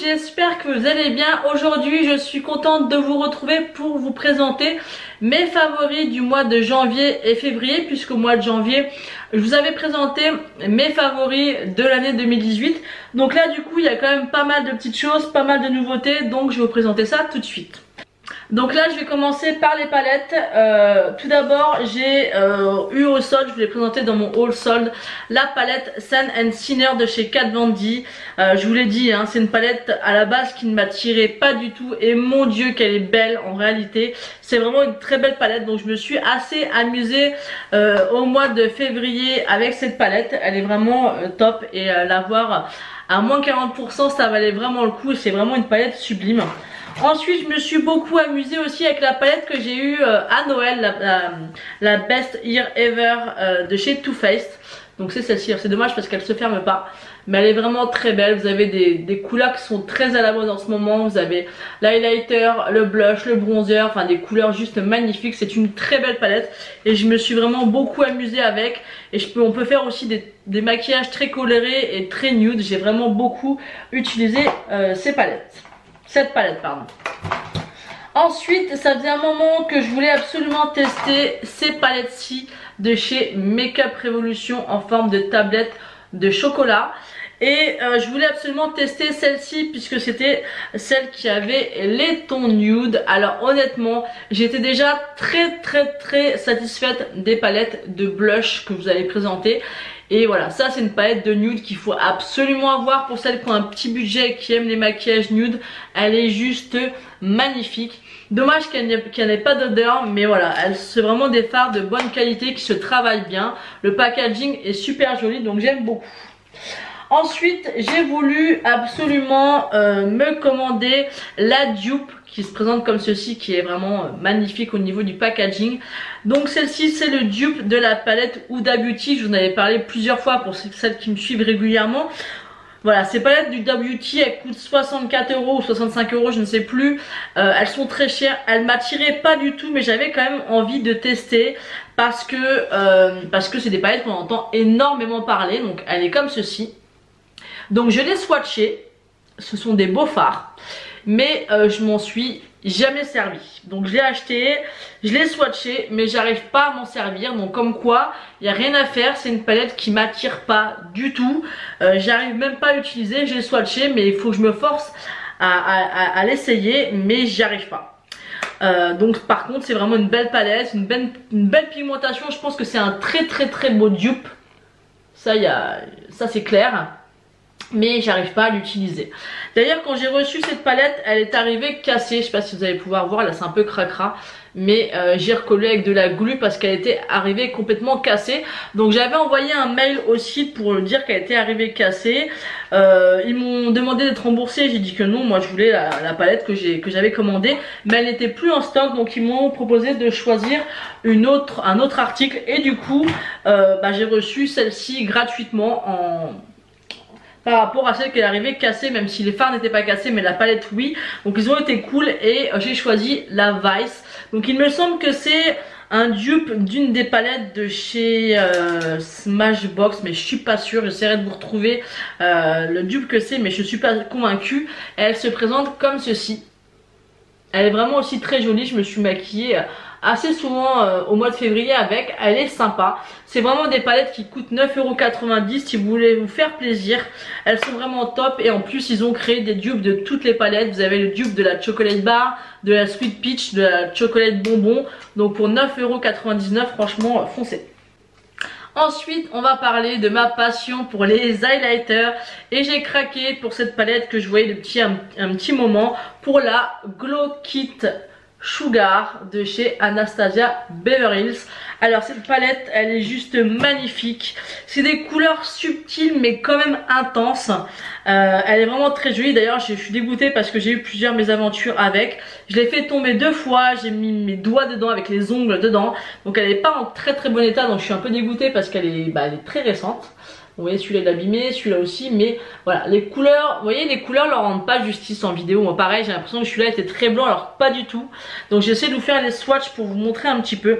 j'espère que vous allez bien. Aujourd'hui je suis contente de vous retrouver pour vous présenter mes favoris du mois de janvier et février, puisqu'au mois de janvier je vous avais présenté mes favoris de l'année 2018. Donc là du coup il y a quand même pas mal de petites choses, pas mal de nouveautés, donc je vais vous présenter ça tout de suite. Donc là je vais commencer par les palettes. Tout d'abord j'ai eu au solde, je vous l'ai présenté dans mon haul solde, la palette Sun and Sinner de chez Kat Von D. Je vous l'ai dit, hein, c'est une palette à la base qui ne m'attirait pas du tout, et mon dieu qu'elle est belle en réalité. C'est vraiment une très belle palette, donc je me suis assez amusée au mois de février avec cette palette. Elle est vraiment top, et l'avoir à moins 40% ça valait vraiment le coup, c'est vraiment une palette sublime. Ensuite, je me suis beaucoup amusée aussi avec la palette que j'ai eue à Noël, la Best Year Ever de chez Too Faced. Donc c'est celle-ci, c'est dommage parce qu'elle se ferme pas, mais elle est vraiment très belle. Vous avez des couleurs qui sont très à la mode en ce moment. Vous avez l'highlighter, le blush, le bronzer, enfin des couleurs juste magnifiques. C'est une très belle palette et je me suis vraiment beaucoup amusée avec. Et on peut faire aussi des maquillages très colorés et très nude. J'ai vraiment beaucoup utilisé cette palette, pardon. Ensuite, ça faisait un moment que je voulais absolument tester ces palettes-ci de chez Makeup Revolution en forme de tablette de chocolat. Et je voulais absolument tester celle-ci puisque c'était celle qui avait les tons nude. Alors honnêtement, j'étais déjà très satisfaite des palettes de blush que vous avez présentées. Et voilà, ça c'est une palette de nude qu'il faut absolument avoir pour celles qui ont un petit budget, qui aiment les maquillages nude. Elle est juste magnifique. Dommage qu'elle n'ait pas d'odeur, mais voilà, c'est vraiment des fards de bonne qualité qui se travaillent bien. Le packaging est super joli, donc j'aime beaucoup. Ensuite, j'ai voulu absolument me commander la dupe qui se présente comme ceci, qui est vraiment magnifique au niveau du packaging. Donc celle-ci c'est le dupe de la palette Huda Beauty. Je vous en avais parlé plusieurs fois pour celles qui me suivent régulièrement. Voilà, ces palettes du Huda Beauty, elles coûtent 64 € ou 65 €, je ne sais plus. Elles sont très chères, elles m'attiraient pas du tout, mais j'avais quand même envie de tester parce que c'est des palettes qu'on entend énormément parler. Donc elle est comme ceci. Donc je l'ai swatché, ce sont des beaux fards, mais je m'en suis jamais servi. Donc je l'ai acheté, je l'ai swatché, mais j'arrive pas à m'en servir. Donc comme quoi, il n'y a rien à faire, c'est une palette qui m'attire pas du tout. J'arrive même pas à l'utiliser, je l'ai swatché, mais il faut que je me force à l'essayer, mais j'y arrive pas. Donc par contre c'est vraiment une belle palette, une belle pigmentation. Je pense que c'est un très beau dupe. Ça c'est clair. Mais j'arrive pas à l'utiliser. D'ailleurs quand j'ai reçu cette palette, elle est arrivée cassée. Je sais pas si vous allez pouvoir voir, là c'est un peu cracra, mais j'ai recollé avec de la glu parce qu'elle était arrivée complètement cassée. Donc j'avais envoyé un mail au site pour dire qu'elle était arrivée cassée. Ils m'ont demandé d'être remboursée, j'ai dit que non, moi je voulais la palette que j'avais commandée, mais elle n'était plus en stock. Donc ils m'ont proposé de choisir un autre article, et du coup j'ai reçu celle-ci gratuitement par rapport à celle qui est arrivée cassée, même si les fards n'étaient pas cassés mais la palette oui. Donc ils ont été cool, et j'ai choisi la Vice. Donc il me semble que c'est un dupe d'une des palettes de chez Smashbox, mais je suis pas sûre. J'essaierai de vous retrouver le dupe que c'est, mais je suis pas convaincue. Elle se présente comme ceci. Elle est vraiment aussi très jolie. Je me suis maquillée assez souvent au mois de février avec. Elle est sympa. C'est vraiment des palettes qui coûtent 9,90 € si vous voulez vous faire plaisir. Elles sont vraiment top, et en plus ils ont créé des dupes de toutes les palettes. Vous avez le dupe de la Chocolate Bar, de la Sweet Peach, de la Chocolate Bonbon. Donc pour 9,99 €, franchement foncez. Ensuite on va parler de ma passion pour les highlighters, et j'ai craqué pour cette palette que je voyais depuis un petit moment, pour la Glow Kit Sugar de chez Anastasia Beverly Hills. Alors cette palette elle est juste magnifique, c'est des couleurs subtiles mais quand même intenses. Elle est vraiment très jolie. D'ailleurs je suis dégoûtée parce que j'ai eu plusieurs mésaventures avec. Je l'ai fait tomber 2 fois, j'ai mis mes doigts dedans avec les ongles dedans, donc elle n'est pas en très bon état. Donc je suis un peu dégoûtée parce qu'elle est, elle est très récente. Vous voyez, celui-là est abîmé, celui-là aussi, mais voilà, les couleurs, vous voyez, les couleurs leur rendent pas justice en vidéo. Moi pareil, j'ai l'impression que celui-là était très blanc, alors pas du tout. Donc j'essaie de vous faire les swatchs pour vous montrer un petit peu.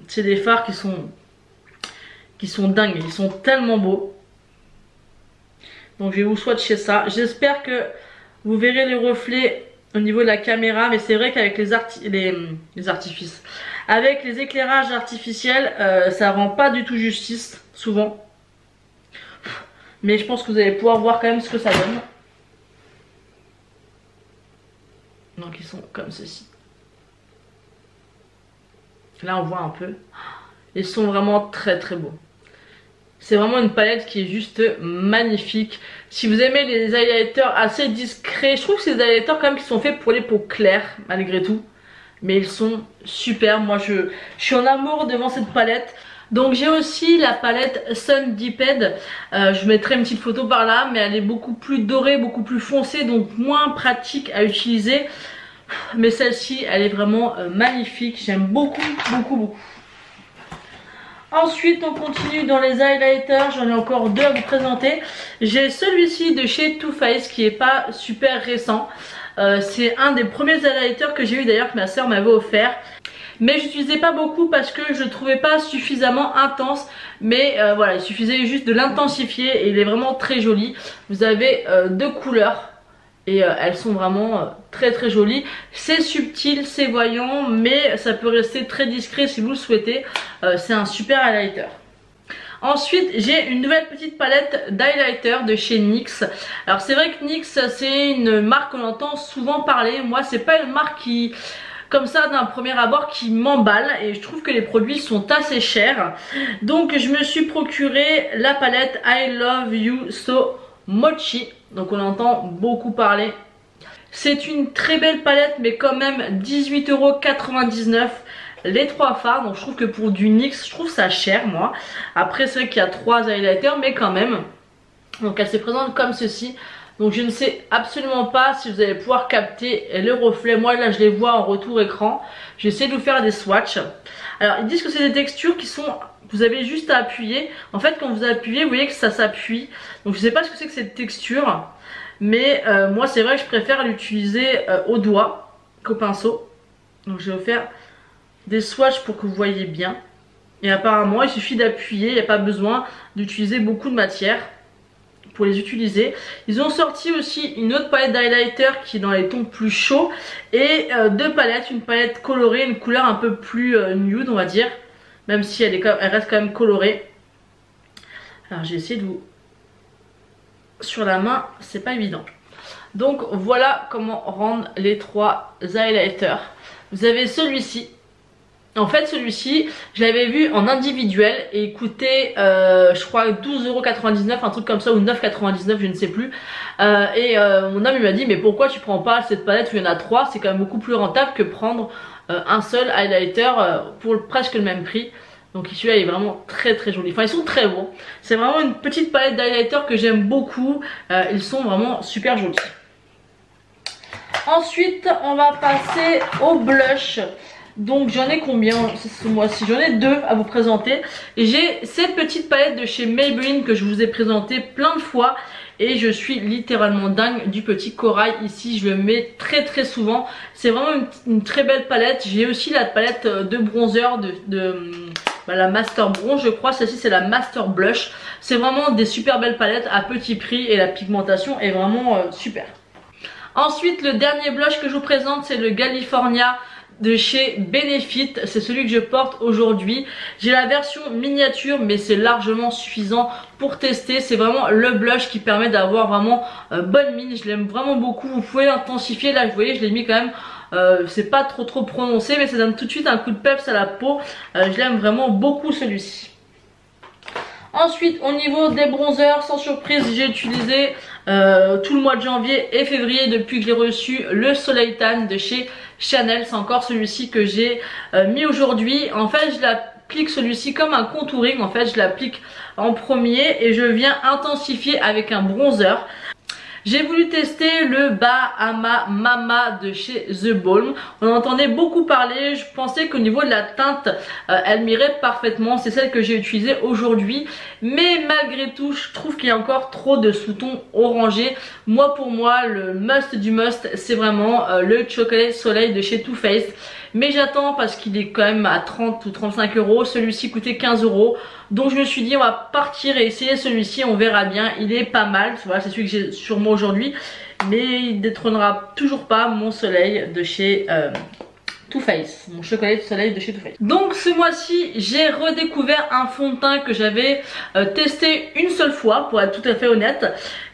C'est des fards qui sont dingues, ils sont tellement beaux. Donc je vais vous swatcher ça. J'espère que Vous verrez les reflets au niveau de la caméra, mais c'est vrai qu'avec les artifices, avec les éclairages artificiels, ça rend pas du tout justice, souvent. Mais je pense que vous allez pouvoir voir quand même ce que ça donne. Donc ils sont comme ceci. Là on voit un peu. Ils sont vraiment très très beaux. C'est vraiment une palette qui est juste magnifique. Si vous aimez les highlighters assez discrets, je trouve que c'est des highlighters quand même qui sont faits pour les peaux claires malgré tout. Mais ils sont super. Moi je suis en amour devant cette palette. Donc j'ai aussi la palette Sun Deeped. Je mettrai une petite photo par là, mais elle est beaucoup plus dorée, beaucoup plus foncée, donc moins pratique à utiliser. Mais celle-ci, elle est vraiment magnifique. J'aime beaucoup, beaucoup, beaucoup. Ensuite, on continue dans les highlighters. J'en ai encore deux à vous présenter. J'ai celui-ci de chez Too Faced qui est pas super récent. C'est un des premiers highlighters que j'ai eu d'ailleurs, que ma soeur m'avait offert. Mais j'utilisais pas beaucoup parce que je le trouvais pas suffisamment intense. Mais voilà, il suffisait juste de l'intensifier et il est vraiment très joli. Vous avez deux couleurs. Et elles sont vraiment très très jolies. C'est subtil, c'est voyant, mais ça peut rester très discret si vous le souhaitez. C'est un super highlighter. Ensuite, j'ai une nouvelle petite palette d'highlighter de chez NYX. Alors c'est vrai que NYX, c'est une marque qu'on entend souvent parler. Moi, c'est pas une marque qui, comme ça d'un premier abord, qui m'emballe. Et je trouve que les produits sont assez chers. Donc je me suis procuré la palette I Love You So Mochi. Donc on entend beaucoup parler. C'est une très belle palette, mais quand même 18,99 € les trois fards. Donc je trouve que pour du NYX, je trouve ça cher moi. Après c'est vrai qu'il y a 3 highlighters, mais quand même. Donc elle se présente comme ceci. Donc je ne sais absolument pas si vous allez pouvoir capter le reflet. Moi là je les vois en retour écran. J'essaie de vous faire des swatchs. Alors ils disent que c'est des textures qui sont... Vous avez juste à appuyer. En fait quand vous appuyez, vous voyez que ça s'appuie. Donc je sais pas ce que c'est que cette texture. Mais moi c'est vrai que je préfère l'utiliser au doigt qu'au pinceau. Donc je vais vous faire des swatchs pour que vous voyez bien. Et apparemment il suffit d'appuyer. Il n'y a pas besoin d'utiliser beaucoup de matière pour les utiliser. Ils ont sorti aussi une autre palette d'highlighter qui est dans les tons plus chauds. Et deux palettes. Une palette colorée, une couleur un peu plus nude on va dire. Même si elle reste quand même colorée. Alors j'ai essayé de vous... Sur la main, c'est pas évident. Donc voilà comment rendre les 3 highlighters. Vous avez celui-ci. En fait celui-ci, je l'avais vu en individuel et il coûtait je crois 12,99 €, un truc comme ça, ou 9,99 €, je ne sais plus. Mon homme il m'a dit mais pourquoi tu prends pas cette palette où il y en a 3? C'est quand même beaucoup plus rentable que prendre un seul highlighter pour presque le même prix. Donc celui-là il est vraiment très très joli. Enfin ils sont très beaux. C'est vraiment une petite palette d'highlighter que j'aime beaucoup. Ils sont vraiment super jolis. Ensuite on va passer au blush. Donc j'en ai combien ce mois-ci? J'en ai 2 à vous présenter. Et j'ai cette petite palette de chez Maybelline que je vous ai présentée plein de fois. Et je suis littéralement dingue du petit corail ici. Je le mets très très souvent. C'est vraiment une très belle palette. J'ai aussi la palette de bronzer la Master Bronze je crois. Celle-ci c'est la Master Blush. C'est vraiment des super belles palettes à petit prix. Et la pigmentation est vraiment super. Ensuite le dernier blush que je vous présente c'est le California de chez Benefit, c'est celui que je porte aujourd'hui. J'ai la version miniature mais c'est largement suffisant pour tester. C'est vraiment le blush qui permet d'avoir vraiment bonne mine. Je l'aime vraiment beaucoup. Vous pouvez l'intensifier. Là vous voyez je l'ai mis quand même, c'est pas trop prononcé mais ça donne tout de suite un coup de peps à la peau. Je l'aime vraiment beaucoup celui-ci. Ensuite au niveau des bronzers, sans surprise j'ai utilisé tout le mois de janvier et février depuis que j'ai reçu le Soleil Tan de chez Chanel. C'est encore celui-ci que j'ai mis aujourd'hui. En fait je l'applique celui-ci comme un contouring. En fait je l'applique en premier et je viens intensifier avec un bronzer. J'ai voulu tester le Bahama Mama de chez The Balm. On en entendait beaucoup parler. Je pensais qu'au niveau de la teinte, elle m'irait parfaitement. C'est celle que j'ai utilisée aujourd'hui. Mais malgré tout, je trouve qu'il y a encore trop de sous-tons orangés. Moi, pour moi, le must du must, c'est vraiment le Chocolate Soleil de chez Too Faced. Mais j'attends parce qu'il est quand même à 30 ou 35 €. Celui-ci coûtait 15 €. Donc je me suis dit on va partir et essayer celui-ci, on verra bien. Il est pas mal, voilà, c'est celui que j'ai sur moi aujourd'hui. mais il détrônera toujours pas mon soleil de chez Too Faced, mon chocolat de soleil de chez Too Faced. Donc ce mois-ci j'ai redécouvert un fond de teint que j'avais testé une seule fois, pour être tout à fait honnête.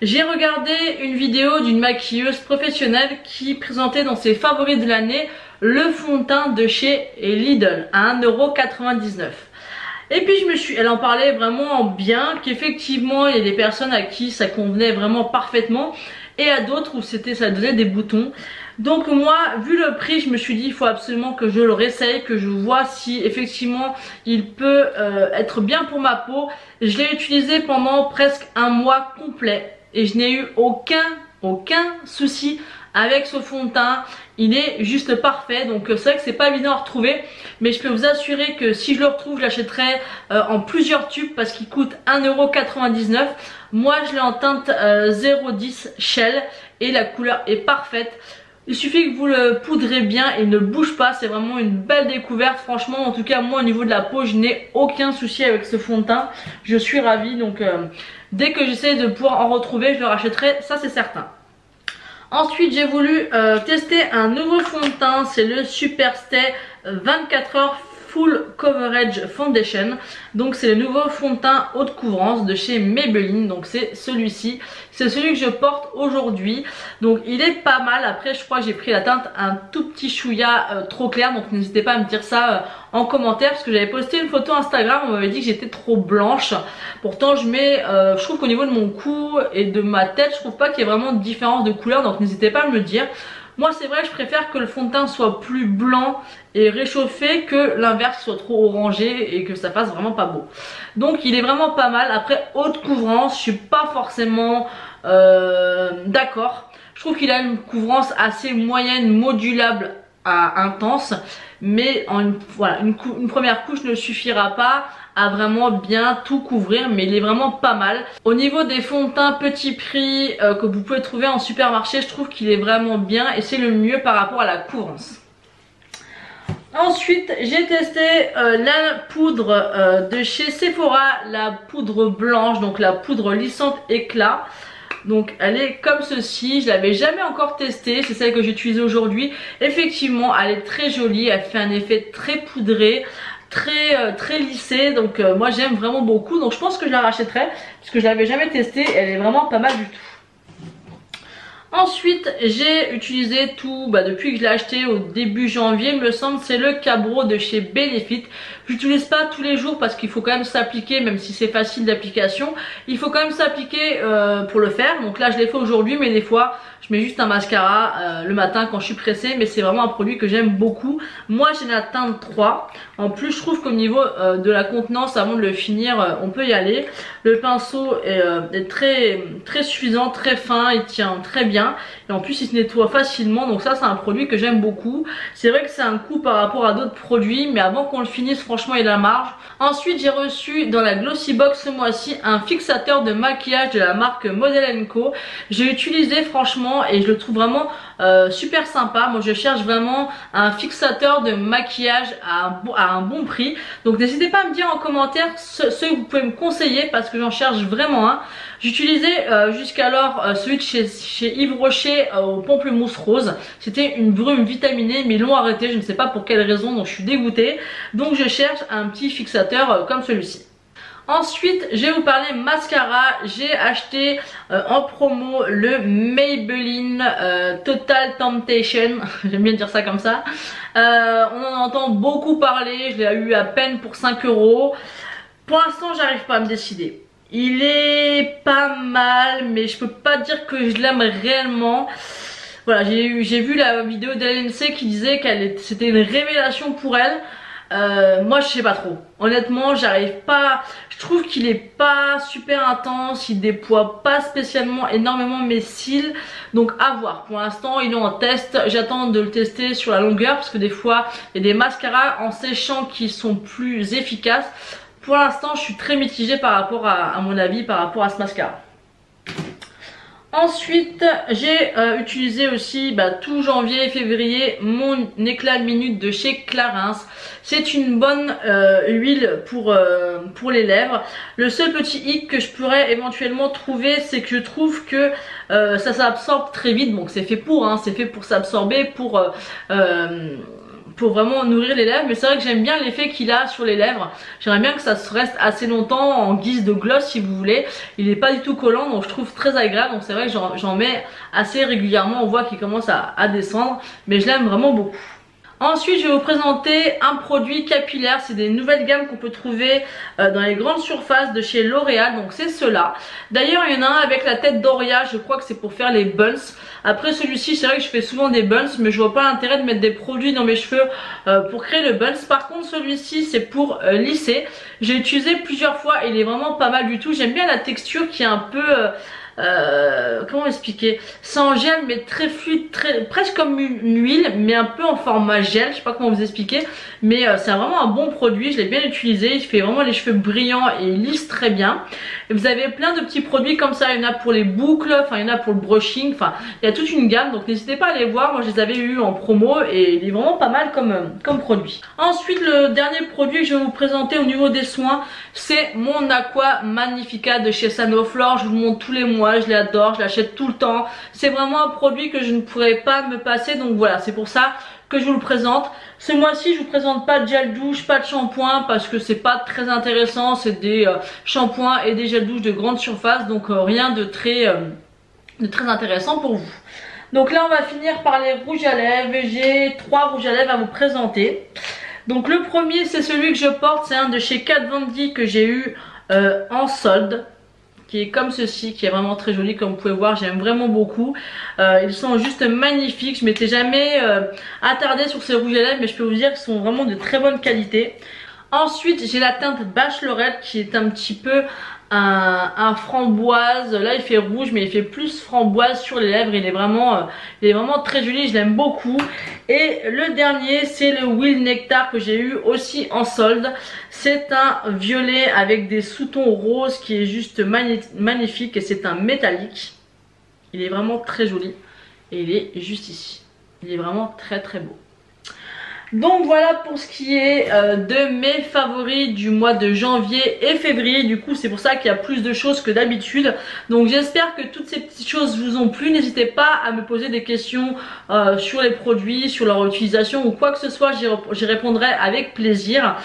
J'ai regardé une vidéo d'une maquilleuse professionnelle qui présentait dans ses favoris de l'année le fond de teint de chez Lidl à 1,99 €. Et puis elle en parlait vraiment bien, qu'effectivement il y a des personnes à qui ça convenait vraiment parfaitement et à d'autres où ça donnait des boutons. Donc moi, vu le prix, je me suis dit il faut absolument que je le réessaye, que je vois si effectivement il peut être bien pour ma peau. Je l'ai utilisé pendant presque un mois complet et je n'ai eu aucun souci avec ce fond de teint. Il est juste parfait, donc c'est vrai que c'est pas évident à retrouver, mais je peux vous assurer que si je le retrouve, je l'achèterai en plusieurs tubes parce qu'il coûte 1,99 €. Moi je l'ai en teinte 010 Shell et la couleur est parfaite. Il suffit que vous le poudrez bien et il ne bouge pas, c'est vraiment une belle découverte. Franchement, en tout cas moi au niveau de la peau, je n'ai aucun souci avec ce fond de teint. Je suis ravie, donc dès que j'essaie de pouvoir en retrouver, je le rachèterai, ça c'est certain. Ensuite j'ai voulu tester un nouveau fond de teint, c'est le Superstay 24 heures Full Coverage Foundation. Donc c'est le nouveau fond de teint haute couvrance de chez Maybelline. Donc c'est celui-ci, c'est celui que je porte aujourd'hui. Donc il est pas mal. Après je crois que j'ai pris la teinte un tout petit chouïa trop clair. Donc n'hésitez pas à me dire ça en commentaire, parce que j'avais posté une photo Instagram, on m'avait dit que j'étais trop blanche. Pourtant je trouve qu'au niveau de mon cou et de ma tête, je trouve pas qu'il y ait vraiment de différence de couleur. Donc n'hésitez pas à me le dire. Moi c'est vrai, je préfère que le fond de teint soit plus blanc et réchauffé que l'inverse soit trop orangé et que ça fasse vraiment pas beau. Donc il est vraiment pas mal. Après haute couvrance, je suis pas forcément d'accord. Je trouve qu'il a une couvrance assez moyenne, modulable à intense, mais voilà, une première couche ne suffira pas à vraiment bien tout couvrir, mais il est vraiment pas mal. Au niveau des fonds de teint petit prix que vous pouvez trouver en supermarché, je trouve qu'il est vraiment bien et c'est le mieux par rapport à la couvrance. Ensuite j'ai testé la poudre de chez Sephora, la poudre blanche, donc la poudre lissante éclat. Donc elle est comme ceci, je l'avais jamais encore testée, c'est celle que j'utilise aujourd'hui. Effectivement elle est très jolie, elle fait un effet très poudré, très lissé, donc moi j'aime vraiment beaucoup, donc je pense que je la rachèterai parce que je l'avais jamais testée, elle est vraiment pas mal du tout. Ensuite j'ai utilisé tout, depuis que je l'ai acheté au début janvier il me semble, c'est le Cabro de chez Benefit. J'utilise pas tous les jours parce qu'il faut quand même s'appliquer, même si c'est facile d'application, il faut quand même s'appliquer pour le faire. Donc là je l'ai fait aujourd'hui, mais des fois je mets juste un mascara le matin quand je suis pressée, mais c'est vraiment un produit que j'aime beaucoup. Moi j'ai la teinte 3, en plus je trouve qu'au niveau de la contenance, avant de le finir, on peut y aller. Le pinceau est très suffisant, très fin, il tient très bien et en plus il se nettoie facilement, donc ça c'est un produit que j'aime beaucoup. C'est vrai que c'est un coût par rapport à d'autres produits, mais avant qu'on le finisse franchement il a la marge. Ensuite j'ai reçu dans la Glossy Box ce mois-ci un fixateur de maquillage de la marque Model & Co. J'ai utilisé franchement et je le trouve vraiment super sympa. Moi je cherche vraiment un fixateur de maquillage à un bon prix, donc n'hésitez pas à me dire en commentaire ceux que vous pouvez me conseiller parce que j'en cherche vraiment un. J'utilisais jusqu'alors celui de chez Yves Rocher au pamplemousse rose. C'était une brume vitaminée, mais ils l'ont arrêté, je ne sais pas pour quelle raison, donc je suis dégoûtée. Donc je cherche un petit fixateur comme celui-ci. Ensuite je vais vous parler mascara. J'ai acheté en promo le Maybelline Total Temptation. J'aime bien dire ça comme ça. On en entend beaucoup parler, je l'ai eu à peine pour 5 €. Pour l'instant j'arrive pas à me décider. Il est pas mal, mais je peux pas dire que je l'aime réellement. Voilà, j'ai vu la vidéo d'LNC qui disait c'était une révélation pour elle. Moi je sais pas trop, honnêtement j'arrive pas, je trouve qu'il est pas super intense, il déploie pas spécialement énormément mes cils, donc à voir. Pour l'instant il est en test, j'attends de le tester sur la longueur parce que des fois il y a des mascaras en séchant qui sont plus efficaces. Pour l'instant je suis très mitigée par rapport à mon avis par rapport à ce mascara. Ensuite, j'ai utilisé aussi tout janvier et février mon éclat minute de chez Clarins. C'est une bonne huile pour les lèvres. Le seul petit hic que je pourrais éventuellement trouver, c'est que je trouve que ça s'absorbe très vite. Donc c'est fait pour, hein, c'est fait pour s'absorber, pour vraiment nourrir les lèvres, mais c'est vrai que j'aime bien l'effet qu'il a sur les lèvres. J'aimerais bien que ça se reste assez longtemps en guise de gloss si vous voulez. Il n'est pas du tout collant, donc je trouve très agréable. Donc c'est vrai que j'en mets assez régulièrement. On voit qu'il commence à descendre, mais je l'aime vraiment beaucoup. Ensuite, je vais vous présenter un produit capillaire. C'est des nouvelles gammes qu'on peut trouver dans les grandes surfaces de chez L'Oréal. Donc c'est ceux-là. D'ailleurs, il y en a un avec la tête d'Oria. Je crois que c'est pour faire les buns. Après celui-ci, c'est vrai que je fais souvent des buns, mais je vois pas l'intérêt de mettre des produits dans mes cheveux pour créer le buns. Par contre, celui-ci, c'est pour lisser. J'ai utilisé plusieurs fois et il est vraiment pas mal du tout. J'aime bien la texture qui est un peu... comment expliquer, sans gel mais très fluide, presque comme une huile mais un peu en format gel, je sais pas comment vous expliquer, mais c'est vraiment un bon produit, je l'ai bien utilisé, il fait vraiment les cheveux brillants et il lisse très bien. Et vous avez plein de petits produits comme ça, il y en a pour les boucles, enfin il y en a pour le brushing, enfin il y a toute une gamme, donc n'hésitez pas à les voir. Moi je les avais eu en promo et il est vraiment pas mal comme produit. Ensuite, le dernier produit que je vais vous présenter au niveau des soins, c'est mon Aqua Magnifica de chez Sanoflore. Je vous montre tous les mois, je l'adore, je l'achète tout le temps. C'est vraiment un produit que je ne pourrais pas me passer, donc voilà, c'est pour ça que je vous le présente. Ce mois-ci, je vous présente pas de gel douche, pas de shampoing parce que c'est pas très intéressant. C'est des shampoings et des gels douche de grande surface, donc rien de très intéressant pour vous. Donc là, on va finir par les rouges à lèvres. J'ai 3 rouges à lèvres à vous présenter. Donc le premier, c'est celui que je porte, c'est un de chez Kat Von D que j'ai eu en solde, qui est comme ceci, qui est vraiment très joli comme vous pouvez voir, j'aime vraiment beaucoup. Ils sont juste magnifiques, je m'étais jamais attardée sur ces rouges à lèvres, mais je peux vous dire qu'ils sont vraiment de très bonne qualité. Ensuite, j'ai la teinte Bachelorette qui est un petit peu un framboise. Là il fait rouge mais il fait plus framboise sur les lèvres. Il est vraiment très joli, je l'aime beaucoup. Et le dernier, c'est le Will Nectar que j'ai eu aussi en solde. C'est un violet avec des sous-tons roses qui est juste magnifique, et c'est un métallique. Il est vraiment très joli et il est juste ici. Il est vraiment très très beau. Donc voilà pour ce qui est de mes favoris du mois de janvier et février. Du coup c'est pour ça qu'il y a plus de choses que d'habitude. Donc j'espère que toutes ces petites choses vous ont plu. N'hésitez pas à me poser des questions sur les produits, sur leur utilisation ou quoi que ce soit. J'y répondrai avec plaisir.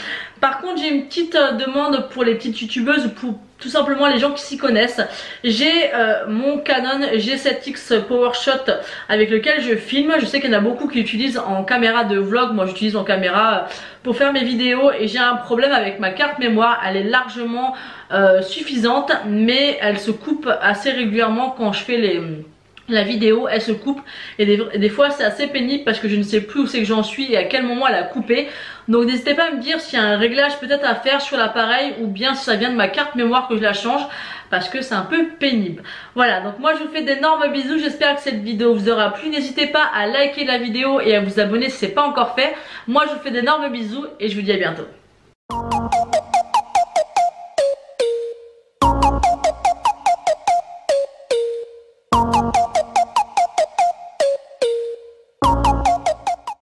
Par contre, j'ai une petite demande pour les petites youtubeuses, pour tout simplement les gens qui s'y connaissent. J'ai mon Canon G7X PowerShot avec lequel je filme. Je sais qu'il y en a beaucoup qui utilisent en caméra de vlog. Moi j'utilise en caméra pour faire mes vidéos, et j'ai un problème avec ma carte mémoire. Elle est largement suffisante, mais elle se coupe assez régulièrement quand je fais la vidéo. Elle se coupe et des fois c'est assez pénible parce que je ne sais plus où c'est que j'en suis et à quel moment elle a coupé. Donc n'hésitez pas à me dire s'il y a un réglage peut-être à faire sur l'appareil, ou bien si ça vient de ma carte mémoire que je la change, parce que c'est un peu pénible. Voilà, donc moi je vous fais d'énormes bisous. J'espère que cette vidéo vous aura plu. N'hésitez pas à liker la vidéo et à vous abonner si ce n'est pas encore fait. Moi je vous fais d'énormes bisous et je vous dis à bientôt.